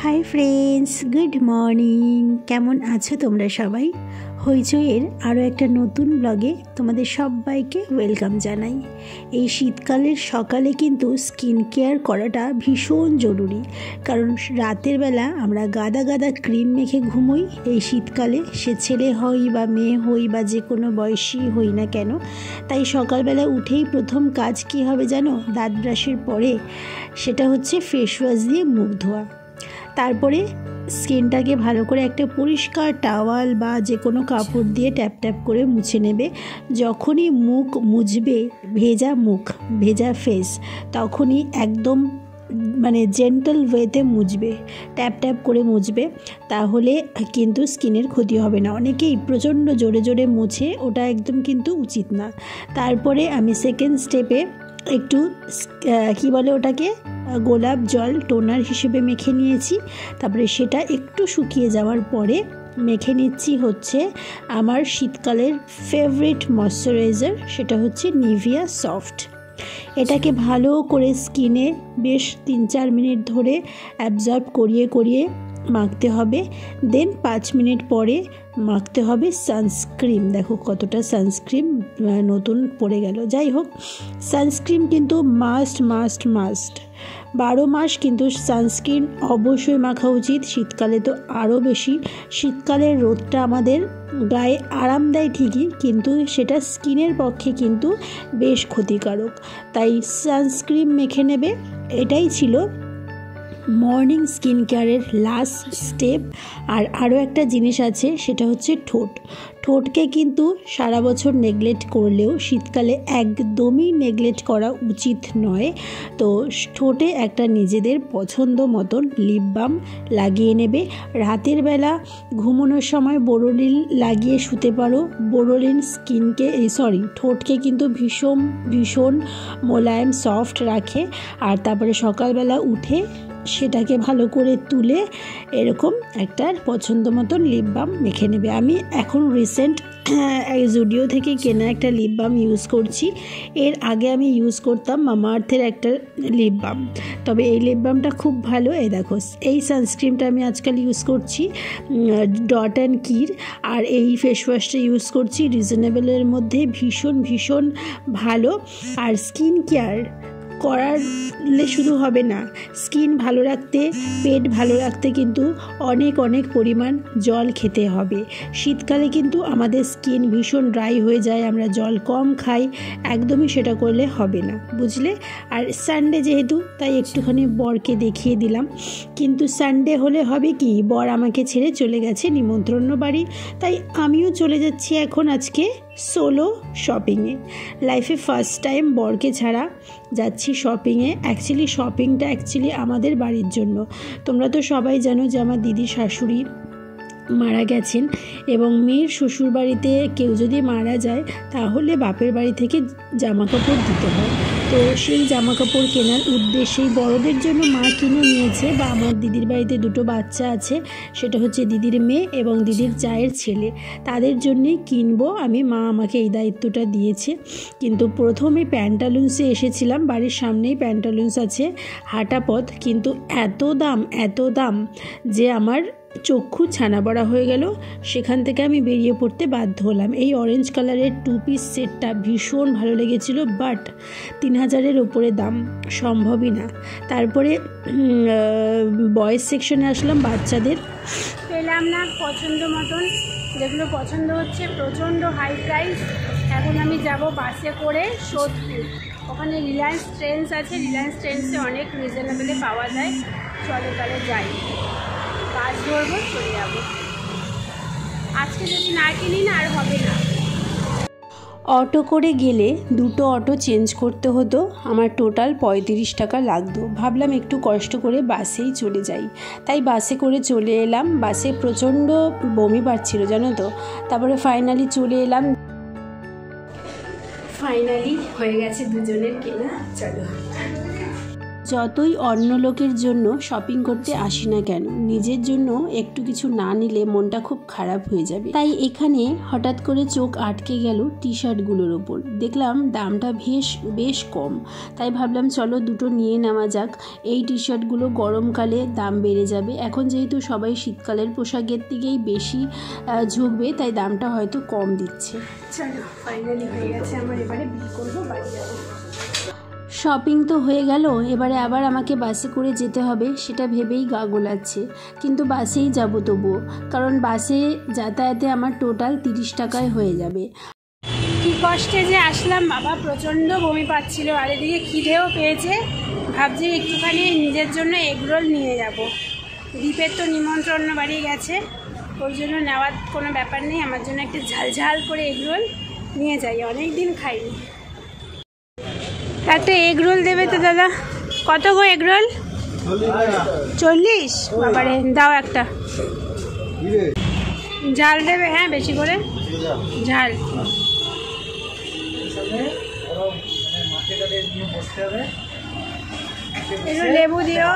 Hi friends, good morning. কেমন আছো তোমরা সবাই? হইচইয়ের আরও একটা নতুন ব্লগে তোমাদের সবাইকে ওয়েলকাম জানাই। এই শীতকালের সকালে কিন্তু স্কিন কেয়ার করাটা ভীষণ জরুরি, কারণ রাতের বেলা আমরা গাদা গাদা ক্রিম মেখে ঘুমোই। এই শীতকালে সে ছেলে হই বা মেয়ে হই বা যে কোনো বয়সী হই না কেন, তাই সকালবেলা উঠেই প্রথম কাজ কী হবে জানো? দাঁত ব্রাশের পরে সেটা হচ্ছে ফেস ওয়াশ দিয়ে মুখ ধোয়া। তারপরে স্কিনটাকে ভালো করে একটা পরিষ্কার টাওয়াল বা যে কোনো কাপড় দিয়ে ট্যাপ ট্যাপ করে মুছে নেবে। যখনই মুখ মুছবে, ভেজা ফেস, তখনই একদম জেন্টাল ওয়েতে মুছবে, ট্যাপ ট্যাপ করে মুছবে, তাহলে কিন্তু স্কিনের ক্ষতি হবে না। অনেকেই প্রচণ্ড জোরে জোরে মুছে, ওটা একদম কিন্তু উচিত না। তারপরে আমি সেকেন্ড স্টেপে একটু ওটাকে গোলাপ জল টোনার হিসেবে মেখে নিয়েছি। তারপরে সেটা একটু শুকিয়ে যাওয়ার পরে মেখে নিচ্ছি হচ্ছে আমার শীতকালের ফেভারিট ময়শ্চারাইজার, সেটা হচ্ছে নিভিয়া সফট। এটাকে ভালো করে স্কিনে বেশ 3-4 মিনিট ধরে অ্যাবজর্ব করিয়ে মাখতে হবে। দেন 5 মিনিট পরে মাখতে হবে সানস্ক্রিন। দেখো কতটা সানস্ক্রিন নতুন পড়ে গেল। যাই হোক, সানস্ক্রিন কিন্তু মাস্ট 12 মাস কিন্তু সানস্ক্রিন অবশ্যই মাখা উচিত। শীতকালে তো আরও বেশি। শীতকালের রোদটা আমাদের গায়ে আরাম দেয় ঠিকই, কিন্তু সেটা স্কিনের পক্ষে কিন্তু বেশ ক্ষতিকারক। তাই সানস্ক্রিন মেখে নেবে। এটাই ছিল মর্নিং স্কিন কেয়ারের লাস্ট স্টেপ। আরও একটা জিনিস আছে, সেটা হচ্ছে ঠোঁটকে কিন্তু সারা বছর নেগলেক্ট করলেও শীতকালে একদমই নেগলেক্ট করা উচিত নয়। তো ঠোঁটে একটা নিজেদের পছন্দ মতন লিপ বাম লাগিয়ে নেবে। রাতের বেলা ঘুমানোর সময় বোরোলিন লাগিয়ে শুতে পারো। বোরোলিন ঠোঁটকে কিন্তু ভীষণ মোলায়েম সফট রাখে। আর তারপরে সকালবেলা উঠে সেটাকে ভালো করে তুলে এরকম একটা পছন্দ মতন লিপ বাম মেখে নেবে। আমি এখন রিসেন্ট জুডিও থেকে কেনা একটা লিপ বাম ইউজ করছি। এর আগে আমি ইউজ করতাম মামাআর্থের একটা লিপ বাম, তবে এই লিপ বামটা খুব ভালো। এই দেখো, এই সানস্ক্রিনটা আমি আজকাল ইউজ করছি ডট অ্যান্ড কির, আর এই ফেস ওয়াশটা ইউজ করছি রিজনেবলের মধ্যে। ভীষণ ভালো। আর স্কিন কেয়ার করালে শুধু হবে না, স্কিন ভালো রাখতে, পেট ভালো রাখতে কিন্তু অনেক পরিমাণ জল খেতে হবে। শীতকালে কিন্তু আমাদের স্কিন ভীষণ ড্রাই হয়ে যায়, আমরা জল কম খাই। একদমই সেটা করলে হবে না, বুঝলে? আর সানডে যেহেতু, তাই একটুখানি বরকে দেখিয়ে দিলাম। কিন্তু সানডে হলে হবে কি, বর আমাকে ছেড়ে চলে গেছে নিমন্ত্রণ বাড়ি, তাই আমিও চলে যাচ্ছি এখন আজকে সোলো শপিংয়ে। লাইফে ফার্স্ট টাইম বরকে ছাড়া যাচ্ছি শপিংয়ে। শপিংটা আমাদের বাড়ির জন্য। তোমরা তো সবাই জানো যে আমার দিদির শাশুড়ি মারা গেছেন, এবং মেয়ের শ্বশুর বাড়িতে কেউ যদি মারা যায় তাহলে বাপের বাড়ি থেকে জামা কাপড় দিতে হয়। তো সেই জামা কাপড় কেনার উদ্দেশ্যেই বড়দের জন্য মা কিনে নিয়েছে, বা আমার দিদির বাড়িতে 2 বাচ্চা আছে, সেটা হচ্ছে দিদির মেয়ে এবং দিদির জায়ের ছেলে, তাদের জন্যেই কিনবো আমি। মা আমাকে এই দায়িত্বটা দিয়েছে। কিন্তু প্রথমে প্যান্টালুন্সে এসেছিলাম, বাড়ির সামনেই প্যান্টালুন্স আছে, হাঁটা পথ, কিন্তু এত দাম যে আমার চক্ষু ছানা বড়া হয়ে গেল। সেখান থেকে আমি বেরিয়ে পড়তে বাধ্য হলাম। এই অরেঞ্জ কালারের 2 পিস সেটটা ভীষণ ভালো লেগেছিল, বাট 3000-এর উপরে দাম, সম্ভবই না। তারপরে বয়েজ সেকশনে আসলাম, বাচ্চাদের পেলাম না পছন্দ মতন। যেগুলো পছন্দ হচ্ছে প্রচণ্ড হাই প্রাইস। এখন আমি যাব বাসে করে সোদপুর। ওখানে রিলায়েন্স ট্রেন্ডস আছে, রিলায়েন্স ট্রেন্ডসে অনেক রিজনেবলে পাওয়া যায়। চলে তাহলে যাই, বাস ধরবো, চলে যাবো। আজকে যদি না কিনি না, আর হবে না। অটো করে গেলে 2 অটো চেঞ্জ করতে হতো, আমার টোটাল 35 টাকা লাগতো। ভাবলাম একটু কষ্ট করে বাসেই চলে যাই, তাই বাসে করে চলে এলাম। বাসে প্রচণ্ড বমি পাচ্ছিল জানো তো। তারপরে ফাইনালি চলে এলাম। ফাইনালি হয়ে গেছে দুজনের কেনা। চলো যতই অন্য লোকের জন্য শপিং করতে আসি না কেন, নিজের জন্য একটু কিছু না নিলে মনটা খুব খারাপ হয়ে যাবে। তাই এখানে হঠাৎ করে চোখ আটকে গেল টি শার্টগুলোর ওপর। দেখলাম দামটা বেশ কম, তাই ভাবলাম চলো দুটো নিয়ে নেওয়া যাক। এই টি শার্টগুলো গরমকালে দাম বেড়ে যাবে, এখন যেহেতু সবাই শীতকালের পোশাকের দিকেই বেশি ঝুঁকবে, তাই দামটা হয়তো কম দিচ্ছে। চলো ফাইনালি হয়ে গেছে আমার, এবারে বিল করবো, বাড়ি যাবো। শপিং তো হয়ে গেল, এবারে আবার আমাকে বাসে করে যেতে হবে, সেটা ভেবেই গা গোলাচ্ছে। কিন্তু বাসেই যাব তবুও, কারণ বাসে যাতায়াতে আমার টোটাল 30 টাকায় হয়ে যাবে। কি কষ্টে যে আসলাম বাবা, প্রচণ্ড বমি পাচ্ছিল, আর এদিকে খিদেও পেয়েছে। ভাবছি একটুখানি নিজের জন্য এগরোল নিয়ে যাব। দীপের তো নিমন্ত্রণ বাড়ি গেছে, ওর জন্য নেওয়ার কোনো ব্যাপার নেই, আমার জন্য একটা ঝালঝাল করে এগরোল নিয়ে যাই, অনেক দিন খাইনি। একটা এগরোল দেবে তো দাদা? কত গো এগরোল? 40? বাবারে, দাও একটা। ঝাল দেবে? হ্যাঁ, বেশি করে ঝাল। একটু লেবু দিও।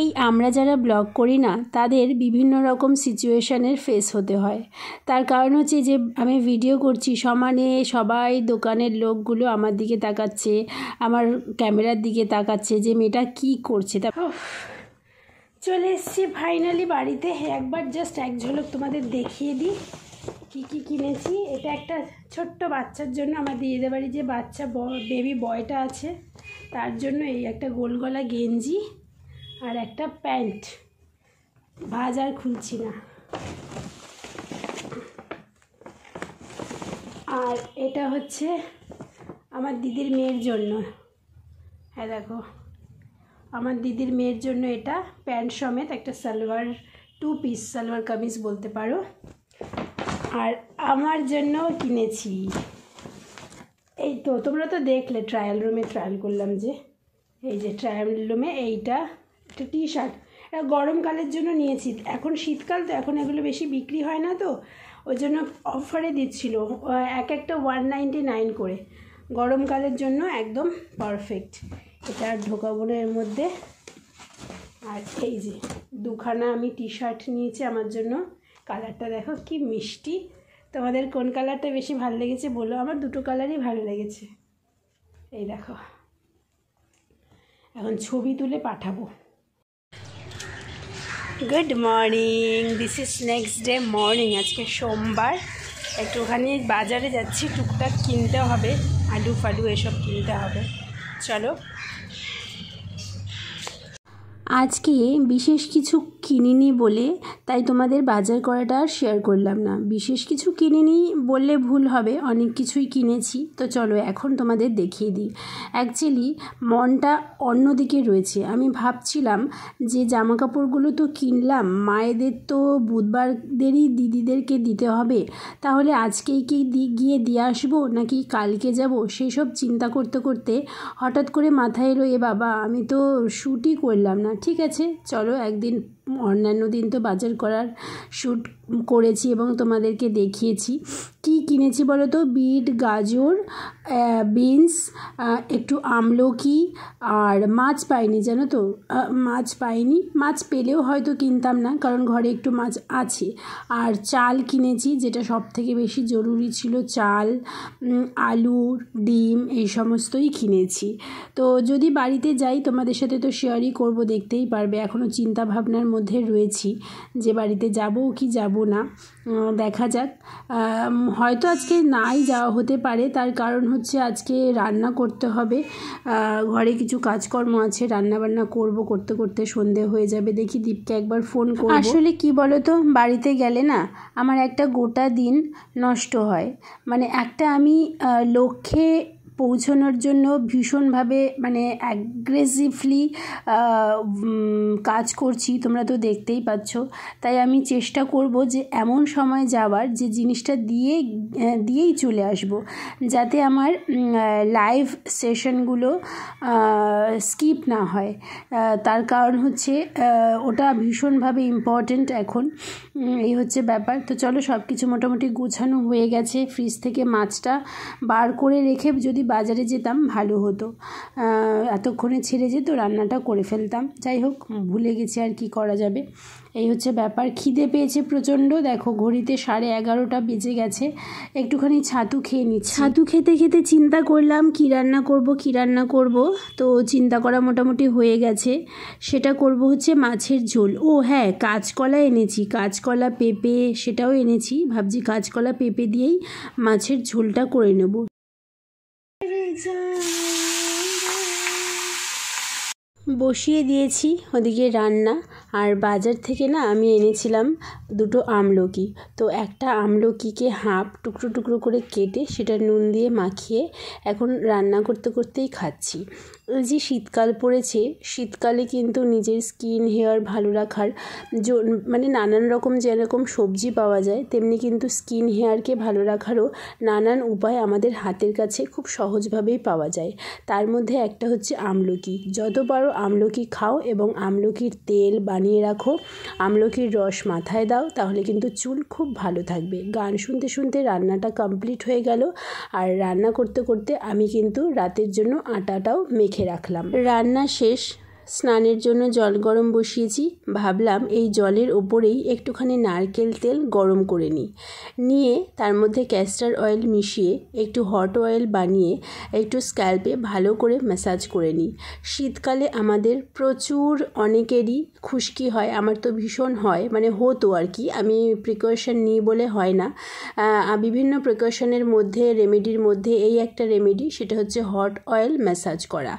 এই আমরা যারা ব্লগ করি না, তাদের বিভিন্ন রকম সিচুয়েশানের ফেস হতে হয়। তার কারণ হচ্ছে যে আমি ভিডিও করছি, সমানে সবাই দোকানের লোকগুলো আমার দিকে তাকাচ্ছে, আমার ক্যামেরার দিকে তাকাচ্ছে যে মেয়েটা কী করছে। তা চলে এসেছি ফাইনালি বাড়িতে। একবার জাস্ট এক ঝলক তোমাদের দেখিয়ে দিই কী কী কিনেছি। এটা একটা ছোট্ট বাচ্চার জন্য, আমার দিদিদের বাড়ি যে বাচ্চা বেবি বয়টা আছে তার জন্য এই একটা গোল গলা গেঞ্জি আর একটা প্যান্ট। ভাজ আর খুলছি না। আর এটা হচ্ছে আমার দিদির মেয়ের জন্য। হ্যাঁ দেখো, আমার দিদির মেয়ের জন্য এটা প্যান্ট সমেত একটা সালোয়ার, 2 পিস সালোয়ার কামিজ বলতে পারো। আর আমার জন্য কিনেছি এই তো, তোমরা তো দেখলে ট্রায়াল রুমে ট্রায়াল করলাম, যে এই যে ট্রায়াল রুমে এইটা একটা টি শার্ট। এটা গরমকালের জন্য নিয়েছি, এখন শীতকাল তো, এখন এগুলো বেশি বিক্রি হয় না, তো ওই জন্য অফারে দিচ্ছিল একটা 199 করে। গরমকালের জন্য একদম পারফেক্ট। এটা আর ঢোকাবো না এর মধ্যে। আর এই যে দুখানা আমি টি শার্ট নিয়েছি আমার জন্য। কালারটা দেখো কি মিষ্টি। তোমাদের কোন কালারটা বেশি ভালো লেগেছে বলো? আমার দুটো কালারই ভালো লেগেছে। এই দেখো, এখন ছবি তুলে পাঠাবো। Good morning, this is next day morning. আজকে সোমবার, একটুখানি বাজারে যাচ্ছি, টুকটাক কিনতে হবে, আলু ফালু এসব কিনতে হবে। চলো। আজকে বিশেষ কিছু কিনিনি বলে তাই তোমাদের বাজার করাটা আর শেয়ার করলাম না। বিশেষ কিছু কিনিনি বললে ভুল হবে, অনেক কিছুই কিনেছি। তো চলো এখন তোমাদের দেখিয়ে দিই। অ্যাকচুয়ালি মনটা অন্যদিকে রয়েছে। আমি ভাবছিলাম যে জামা কাপড়গুলো তো কিনলাম, মায়েদের তো বুধবারদেরই দিদিদেরকে দিতে হবে, তাহলে আজকেই কি গিয়ে দিয়ে আসবো নাকি কালকে যাব, সেই সব চিন্তা করতে করতে হঠাৎ করে মাথায় এলো, এ বাবা আমি তো শ্যুটই করলাম না। ঠিক আছে, চলো একদিন, অন্যান্য দিন তো বাজার করার শ্যুট করেছি এবং তোমাদেরকে দেখিয়েছি। কি কিনেছি বলো তো? বিট, গাজর, বিনস, একটু আমলকি, আর মাছ পাইনি জানো তো, মাছ পাইনি। মাছ পেলেও হয়তো কিনতাম না, কারণ ঘরে একটু মাছ আছে। আর চাল কিনেছি, যেটা সব থেকে বেশি জরুরি ছিল, চাল, আলু, ডিম, এই সমস্তই কিনেছি। তো যদি বাড়িতে যাই তোমাদের সাথে তো শেয়ারই করব, দেখতেই পারবে। এখনও চিন্তা ভাবনার মধ্যে রয়েছি যে বাড়িতে যাবো কি যাব না, দেখা যাক। হয়তো আজকে নাই যাওয়া হতে পারে, তার কারণ হচ্ছে আজকে রান্না করতে হবে, ঘরে কিছু কাজকর্ম আছে, রান্নাবান্না করব, করতে করতে সন্ধে হয়ে যাবে। দেখি দীপকে একবার ফোন করব। আসলে কি বলো তো, বাড়িতে গেলে না আমার একটা গোটা দিন নষ্ট হয়। মানে একটা আমি লক্ষ্যে পৌঁছানোর জন্য ভীষণভাবে মানে অ্যাগ্রেসিভলি কাজ করছি, তোমরা তো দেখতেই পাচ্ছ। তাই আমি চেষ্টা করব যে এমন সময় যাওয়ার যে জিনিসটা দিয়েই চলে আসব, যাতে আমার লাইভ সেশনগুলো স্কিপ না হয়। তার কারণ হচ্ছে ওটা ভীষণভাবে ইম্পর্ট্যান্ট এখন, এই হচ্ছে ব্যাপার। তো চলো, সব কিছু মোটামুটি গোছানো হয়ে গেছে। ফ্রিজ থেকে মাছটা বার করে রেখে যদি বাজারে যেতাম ভালো হতো, এতক্ষণে ছেড়ে যেত, রান্নাটা করে ফেলতাম। যাই হোক, ভুলে গেছি, আর কি করা যাবে। এই হচ্ছে ব্যাপার। খিদে পেয়েছে প্রচণ্ড, দেখো ঘড়িতে 11:30 বেজে গেছে। একটুখানি ছাতু খেয়ে নিচ্ছি। ছাতু খেতে খেতে চিন্তা করলাম কী রান্না করব। তো চিন্তা করা মোটামুটি হয়ে গেছে। সেটা করব হচ্ছে মাছের ঝোল। ও হ্যাঁ, কাঁচকলা এনেছি, কাঁচকলা পেঁপে সেটাও এনেছি। ভাবছি কাঁচকলা পেঁপে দিয়েই মাছের ঝোলটা করে নেব। বসিয়ে দিয়েছি ওদিকে রান্না। আর বাজার থেকে না আমি এনেছিলাম 2 আমলকি। তো একটা আমলকিকে হাফ টুকরো টুকরো করে কেটে সেটা নুন দিয়ে মাখিয়ে এখন রান্না করতে করতেই খাচ্ছি। এই যে শীতকাল পড়েছে, শীতকালে কিন্তু নিজের স্কিন হেয়ার ভালো রাখার মানে নানান রকম যেরকম সবজি পাওয়া যায়, তেমনি কিন্তু স্কিন হেয়ারকে ভালো রাখারও নানান উপায় আমাদের হাতের কাছে খুব সহজভাবেই পাওয়া যায়। তার মধ্যে একটা হচ্ছে আমলকি। যত পারো আমলকি খাও এবং আমলকির তেল বানিয়ে রাখো, আমলকির রস মাথায় দাও, তাহলে কিন্তু চুল খুব ভালো থাকবে। গান শুনতে শুনতে রান্নাটা কমপ্লিট হয়ে গেল। আর রান্না করতে করতে আমি কিন্তু রাতের জন্য আটাটাও মেখে রাখলাম। রান্না শেষ, স্নানের জন্য জল গরম বসিয়েছি। ভাবলাম এই জলের ওপরেই একটুখানি নারকেল তেল গরম করে নিয়ে তার মধ্যে ক্যাস্টার অয়েল মিশিয়ে একটু হট অয়েল বানিয়ে একটু স্ক্যাল্পে ভালো করে ম্যাসাজ করে নিই। শীতকালে আমাদের প্রচুর অনেকেরই খুশকি হয়, আমার তো ভীষণ হয়, মানে হতো আর কি। আমি প্রিকশন নিই বলে হয় না। বিভিন্ন প্রিকশনের মধ্যে, রেমেডির মধ্যে এই একটা রেমেডি, সেটা হচ্ছে হট অয়েল ম্যাসাজ করা।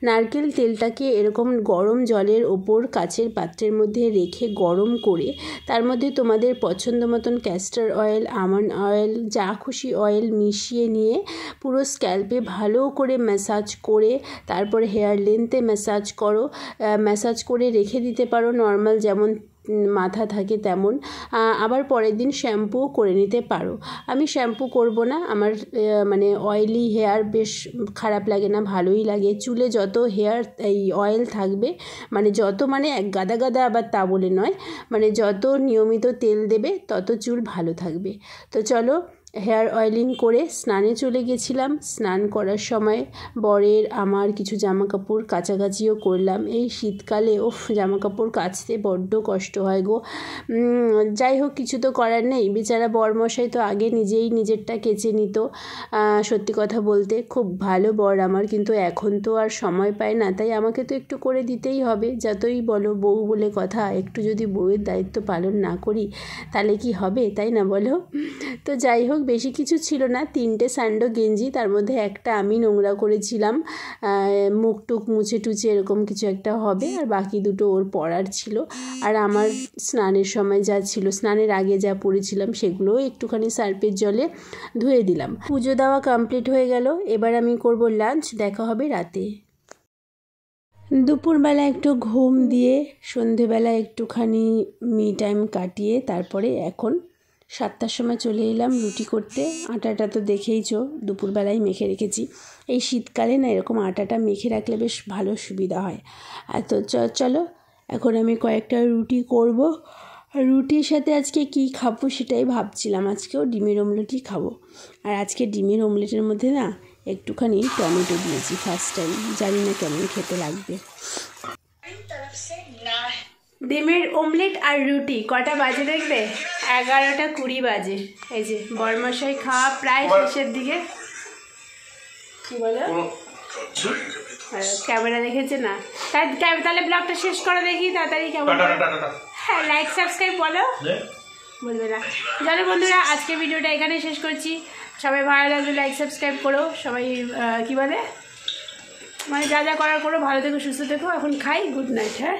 নারকেল তেলটাকে এরকম গরম জলের ওপর কাচের পাত্রের মধ্যে রেখে গরম করে তার মধ্যে তোমাদের পছন্দ মতন ক্যাস্টার অয়েল, আমন্ড অয়েল, যা খুশি অয়েল মিশিয়ে নিয়ে পুরো স্ক্যাল্পে ভালো করে ম্যাসাজ করে তারপরে হেয়ার লেন্থে ম্যাসাজ করো। ম্যাসাজ করে রেখে দিতে পারো নর্মাল যেমন মাথা থাকে তেমন। আবার পরের দিন শ্যাম্পুও করে নিতে পারো। আমি শ্যাম্পু করব না, আমার মানে অয়েলি হেয়ার বেশ খারাপ লাগে না, ভালোই লাগে। চুলে যত হেয়ার এই অয়েল থাকবে, মানে যত মানে এক গাদা গাদা, আবার তা বলে নয়, মানে যত নিয়মিত তেল দেবে তত চুল ভালো থাকবে। তো চলো, হেয়ার অয়েলিং করে স্নানে চলে গেছিলাম। স্নান করার সময় বরের আমার কিছু জামাকাপড় কাচাকাচিও করলাম। এই শীতকালে জামাকাপড় কাচতে বড্ড কষ্ট হয় গো। যাই হোক, কিছু তো করার নেই। বেচারা বরমশাই তো আগে নিজেই নিজেরটা কেচে নিত। সত্যি কথা বলতে খুব ভালো বর আমার, কিন্তু এখন তো আর সময় পায় না, তাই আমাকে তো একটু করে দিতেই হবে। যতই বলো বউ বলে কথা, একটু যদি বউয়ের দায়িত্ব পালন না করি তাহলে কি হবে, তাই না বলো? তো যাই হোক, বেশি কিছু ছিল না, 3টে স্যান্ডো গেঞ্জি, তার মধ্যে একটা আমি নোংরা করেছিলাম, মুখ টুক মুছে টুছে এরকম কিছু একটা হবে, আর বাকি 2টো ওর পরার ছিল। আর আমার স্নানের সময় যা ছিল, স্নানের আগে যা পরেছিলাম, সেগুলোও একটুখানি সার্ফের জলে ধুয়ে দিলাম। পুজো দেওয়া কমপ্লিট হয়ে গেল। এবার আমি করব লাঞ্চ, দেখা হবে রাতে। দুপুরবেলা একটু ঘুম দিয়ে সন্ধেবেলা একটুখানি মি টাইম কাটিয়ে তারপরে এখন 7টার সময় চলে এলাম রুটি করতে। আটাটা তো দেখেইছো দুপুরবেলায় মেখে রেখেছি। এই শীতকালে না এরকম আটাটা মেখে রাখলে বেশ ভালো সুবিধা হয়। আর তো চলো, এখন আমি কয়েকটা রুটি করব। রুটির সাথে আজকে কি খাবো সেটাই ভাবছিলাম। আজকেও ডিমের অমলেটই খাবো। আর আজকে ডিমের অমলেটের মধ্যে না একটুখানি টমেটো দিয়েছি ফার্স্ট টাইম, জানি না কেমন খেতে লাগবে। ডিমের অমলেট আর রুটি কটা বাজে দেখবে? 11:20 বাজে। এই যে বরমশাই খাওয়া প্রায় শেষের দিকে। কি বলো? ক্যামেরা দেখেছে না, তাহলে ব্লগটা শেষ করে দেখি তাড়াতাড়ি। কেমন? হ্যাঁ, লাইক সাবস্ক্রাইব বলো, বলবে না। চলো বন্ধুরা, আজকে ভিডিওটা এখানে শেষ করছি। সবাই ভালো লাগলে লাইক সাবস্ক্রাইব করো। সবাই কি বলে, মানে যা যা করার করো। ভালো থেকো, সুস্থ থেকো। এখন খাই। Good night. হ্যাঁ।